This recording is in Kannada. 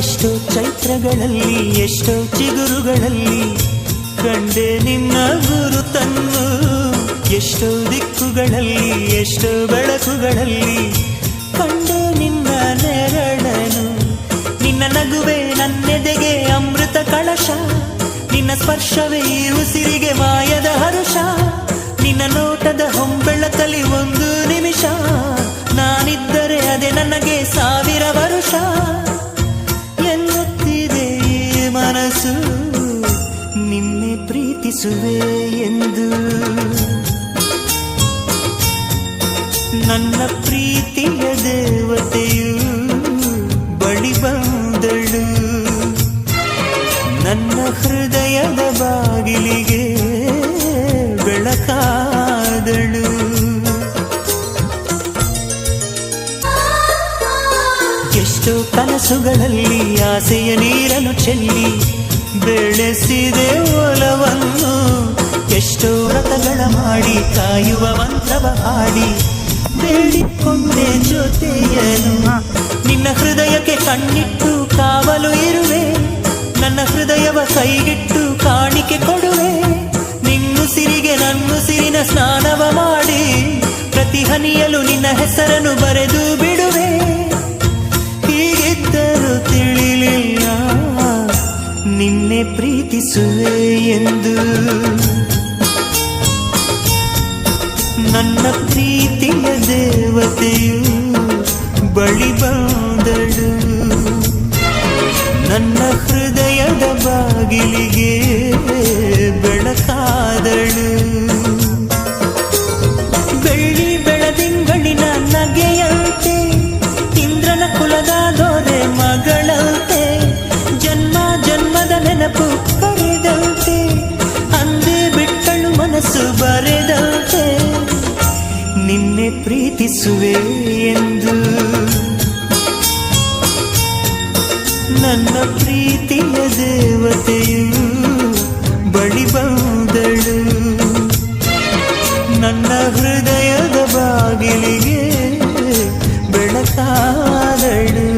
ಎಷ್ಟೋ ಚೈತ್ರಗಳಲ್ಲಿ ಎಷ್ಟೋ ಚಿಗುರುಗಳಲ್ಲಿ ಕಂಡೆ ನಿನ್ನ ಗುರುತನ್ನು. ಎಷ್ಟೋ ದಿಕ್ಕುಗಳಲ್ಲಿ ಎಷ್ಟೋ ಬೆಳಕುಗಳಲ್ಲಿ ಕಂಡೆ ನಿನ್ನ ನೆರಳನು. ನಿನ್ನ ನಗುವೆ ನನ್ನೆದೆಗೆ ಅಮೃತ ಕಳಶ, ನಿನ್ನ ಸ್ಪರ್ಶವೇ ಈ ಉಸಿರಿಗೆ ಮಾಯದ ಹರುಷ. ನಿನ್ನ ನೋಟದ ಹೊಂಬೆಳಕಲಿ ಒಂದು ನಿಮಿಷ ನಾನಿದ್ದರೆ ಅದೇ ನನಗೆ 1000 ವರುಷ. ಎನ್ನುತ್ತಿದೆ ಈ ಮನಸ್ಸು ನಿನ್ನೆ ಪ್ರೀತಿಸುವೆ ಎಂದು. ನನ್ನ ಪ್ರೀತಿಯ ದೇವತೆಯು ಬಳಿ ಬಂದಳು. ನನ್ನ ಹೃದಯದ ಬಾಗಿಲಿಗೆ ಬೆಳಕಾದಳು. ಎಷ್ಟೋ ಕನಸುಗಳಲ್ಲಿ ಆಸೆಯ ನೀರನ್ನು ಚೆಲ್ಲಿ ಬೆಳೆಸಿದೆ ಒಲವನ್ನು. ಎಷ್ಟೋ ವ್ರತಗಳ ಮಾಡಿ ಕಾಯುವ ಮಂತ್ರವ ಹಾಡಿ ಬೇಡಿಕೊಂಡೆ ಜೊತೆಯನು. ನಿನ್ನ ಹೃದಯಕ್ಕೆ ಕಣ್ಣಿಟ್ಟು ಕಾವಲು ಇರುವೆ, ನನ್ನ ಹೃದಯವ ಕೈಗಿಟ್ಟು ಕಾಣಿಕೆ ಕೊಡುವೆ. ನಿನ್ನುಸಿರಿಗೆ ನನ್ನುಸಿರಿನ ಸ್ನಾನವ ಮಾಡಿ ಪ್ರತಿ ಹನಿಯಲು ನಿನ್ನ ಹೆಸರನ್ನು ಬರೆದು ಬಿಡುವೆ. ಹೀಗಿದ್ದರೂ ತಿಳಿಲಿಲ್ಲ ನಿನ್ನೆ ಪ್ರೀತಿಸುವೆ ಎಂದು. ನನ್ನ ಪ್ರೀತಿಯ ದೇವತೆಯು ಬಳಿ ಬಂದಳು. ನನ್ನ ಹೃದಯದ ಬಾಗಿಲಿಗೆ ಬೆಳಕಾದಳು. ಬೆಳ್ಳಿ ಬೆಳದಿಂಗಳಿನ ನಗೆಯಂತೆ ಇಂದ್ರನ ಕುಲದ ದೊರೆ ಮಗಳಂತೆ ಜನ್ಮ ಜನ್ಮದ ನೆನಪು ಕರೆದಂತೆ ಅಂದೇ ಬಿಟ್ಟಳು ಮನಸ್ಸು ಬರೆದಂತೆ. ನಿನ್ನೆ ಪ್ರೀತಿಸುವೆ ಎಂದು. ನನ್ನ ಪ್ರೀತಿಯ ದೇವತೆಯು ಬಳಿ ಬಂದಳು. ನನ್ನ ಹೃದಯದ ಬಾಗಿಲಿಗೆ ಬೆಳಕಾದಳು.